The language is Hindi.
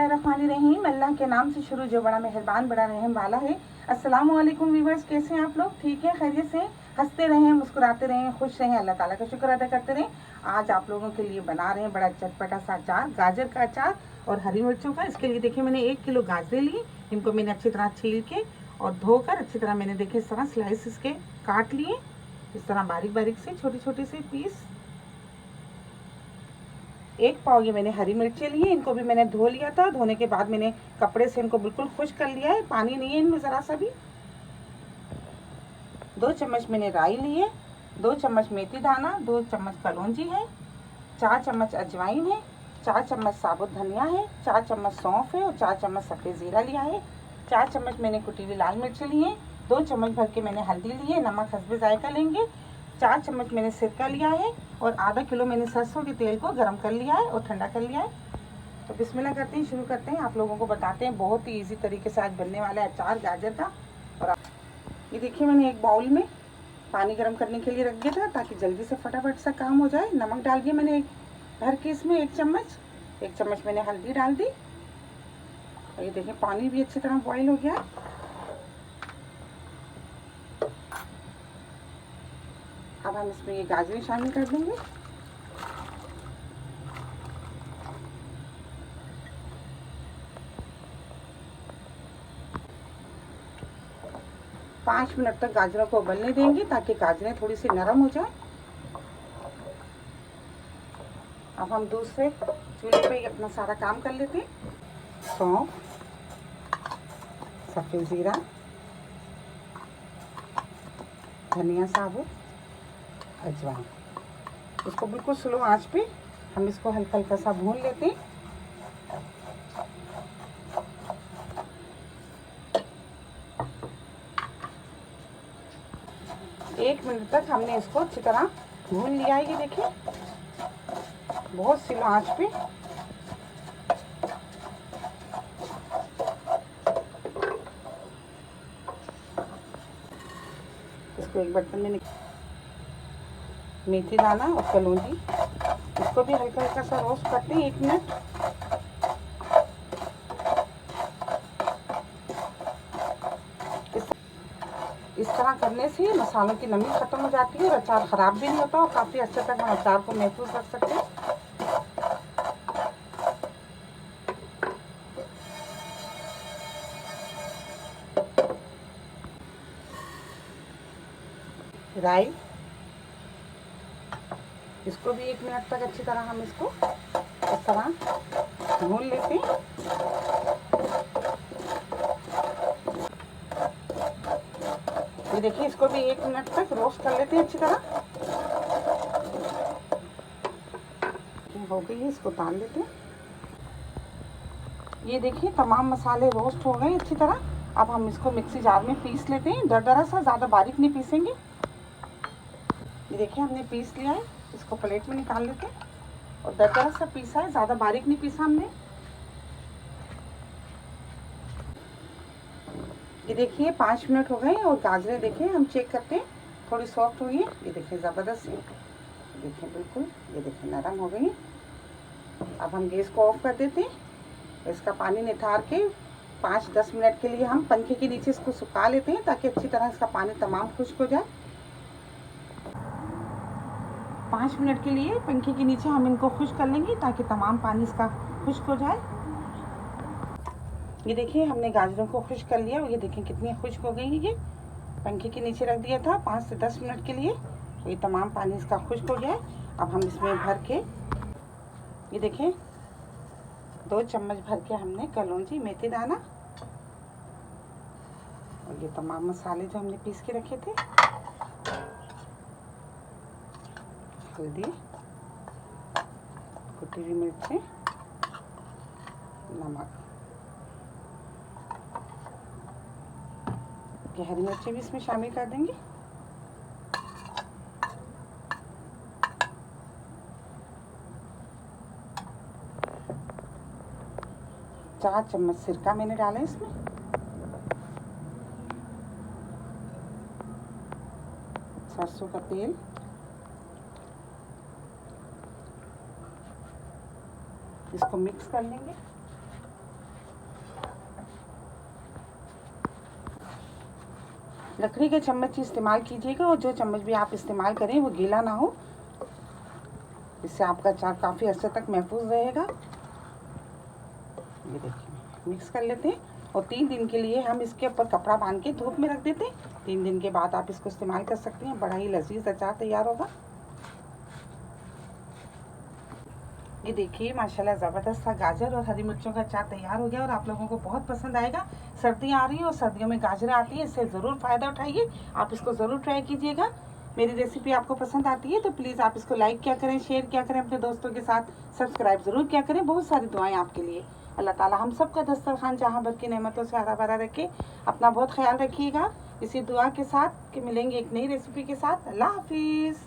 बिस्मिल्लाहिर्रहमानिर्रहीम। अल्लाह के नाम से शुरू जो बड़ा मेहरबान बड़ा रहम वाला है। अस्सलाम वालेकुम व्यूवर्स, कैसे हैं आप लोग? ठीक है, खैरियत से? हंसते रहें, मुस्कुराते रहें, खुश रहें, अल्लाह ताला का शुक्र अदा करते रहें। आज आप लोगों के लिए बना रहे हैं बड़ा चटपटा सा अचार, गाजर का अचार और हरी मिर्चों का। इसके लिए देखिए मैंने 1 किलो गाजरें ली। इनको मैंने अच्छी तरह छील के और धोकर अच्छी तरह मैंने देखिए इस तरह स्लाइसिस के काट लिए, इस तरह बारीक बारीक से छोटे छोटे से पीस। 1 पाव ये मैंने हरी मिर्चें लिए, इनको भी मैंने धो लिया था। धोने के बाद मैंने कपड़े से इनको बिल्कुल खुश्क कर लिया है, पानी नहीं है इनमें ज़रा सा भी। 2 चम्मच मैंने राई ली है, 2 चम्मच मेथी दाना, 2 चम्मच कलौंजी है, 4 चम्मच अजवाइन है, 4 चम्मच साबुत धनिया है, 4 चम्मच सौंफ है और 4 चम्मच सफ़ेद ज़ीरा लिया है। 4 चम्मच मैंने कुटी हुई लाल मिर्च ली है, 2 चम्मच भर के मैंने हल्दी ली है, नमक हस्बे जायका लेंगे। 4 चम्मच मैंने सिरका लिया है और आधा किलो मैंने सरसों के तेल को गर्म कर लिया है और ठंडा कर लिया है। तो बिस्मिल्लाह करते हैं, शुरू करते हैं। आप लोगों को बताते हैं बहुत ही इजी तरीके से आज बनने वाला है अचार गाजर का। और ये देखिए मैंने एक बाउल में पानी गर्म करने के लिए रख दिया था ताकि जल्दी से फटाफट सा काम हो जाए। नमक डाल दिया मैंने भर के इसमें 1 चम्मच मैंने हल्दी डाल दी। और ये देखिए पानी भी अच्छी तरह बॉईल हो गया है। अब हम इसमें ये गाजरें शामिल कर देंगे। पाँच मिनट तक गाजरों को उबलने देंगे ताकि गाजरें थोड़ी सी नरम हो जाए। अब हम दूसरे चूल्हे पे अपना सारा काम कर लेते हैं। सौंफ, सफ़ेद ज़ीरा, धनिया साबुत, अजवाइन, इसको बिल्कुल स्लो आंच पे हम इसको हल्का हल्का सा भून लेते हैं। एक मिनट तक हमने इसको अच्छी तरह भून लिया है। ये देखिए बहुत स्लो आंच पे। इसको एक बर्तन में मेथी दाना और कलौंजी, इसको भी हल्का हल्का सा रोस्ट करते हैं 1 मिनट। इस तरह करने से मसालों की नमी ख़त्म हो जाती है और अचार ख़राब भी नहीं होता और काफ़ी अच्छे तक हम अचार को महफूज रख सकते हैं। राई, इसको भी 1 मिनट तक अच्छी तरह हम इसको इस तरह भून लेते हैं। ये देखिए इसको भी 1 मिनट तक रोस्ट कर लेते हैं अच्छी तरह। हो गई है, इसको उतार लेते हैं। ये देखिए तमाम मसाले रोस्ट हो गए अच्छी तरह। अब हम इसको मिक्सी जार में पीस लेते हैं, दरदरा सा, ज़्यादा बारीक नहीं पीसेंगे। ये देखिए हमने पीस लिया है, इसको प्लेट में निकाल लेते हैं। और दरदरा सा पीसा है, ज़्यादा बारीक नहीं पीसा हमने। ये देखिए 5 मिनट हो गए और गाजरें देखिए हम चेक करते हैं, थोड़ी सॉफ्ट हुई है। ये देखिए ज़बरदस्त है, देखिए बिल्कुल, ये देखिए नरम हो गई। अब हम गैस को ऑफ कर देते हैं। इसका पानी निथार के 5-10 मिनट के लिए हम पंखे के नीचे इसको सुखा लेते हैं ताकि अच्छी तरह इसका पानी तमाम खुश्क हो जाए। 5 मिनट के लिए पंखे के नीचे हम इनको खुश्क कर लेंगे ताकि तमाम पानी इसका खुश्क हो जाए। ये देखिए हमने गाजरों को खुश्क कर लिया और ये देखिए कितनी खुश्क हो गई है। ये पंखे के नीचे रख दिया था 5 से 10 मिनट के लिए, तो ये तमाम पानी इसका खुश्क हो गया है। अब हम इसमें भर के, ये देखिए 2 चम्मच भर के हमने कलौंजी, मेथी दाना और ये तमाम मसाले जो हमने पीस के रखे थे, हल्दी, कुटी हुई मिर्चें, नमक, ये हरी मिर्चें भी इसमें शामिल कर देंगे। चार चम्मच सिरका मैंने डाला है इसमें। सरसों का तेल, इसको मिक्स कर लेंगे। लकड़ी के चम्मच इस्तेमाल कीजिएगा और जो चम्मच भी आप इस्तेमाल करें वो गीला ना हो, इससे आपका अचार काफ़ी अर्से तक महफूज रहेगा। ये देखिए मिक्स कर लेते हैं और 3 दिन के लिए हम इसके ऊपर कपड़ा बांध के धूप में रख देते हैं। 3 दिन के बाद आप इसको इस्तेमाल कर सकते हैं। बड़ा ही लजीज अचार तैयार होगा। ये देखिए माशाल्लाह ज़बरदस्त सा गाजर और हरी मिर्चों का अचार तैयार हो गया और आप लोगों को बहुत पसंद आएगा। सर्दियाँ आ रही हैं और सर्दियों में गाजरें आती हैं, इससे ज़रूर फ़ायदा उठाइए। आप इसको ज़रूर ट्राई कीजिएगा। मेरी रेसिपी आपको पसंद आती है तो प्लीज़ आप इसको लाइक किया करें, शेयर किया करें अपने दोस्तों के साथ, सब्सक्राइब ज़रूर किया करें। बहुत सारी दुआएं आपके लिए। अल्लाह ताला हम सब का दस्तरखान जहाँ भर की नेमतों से हरा भरा रखे। अपना बहुत ख्याल रखिएगा इसी दुआ के साथ कि मिलेंगे एक नई रेसिपी के साथ। अल्लाह हाफिज़।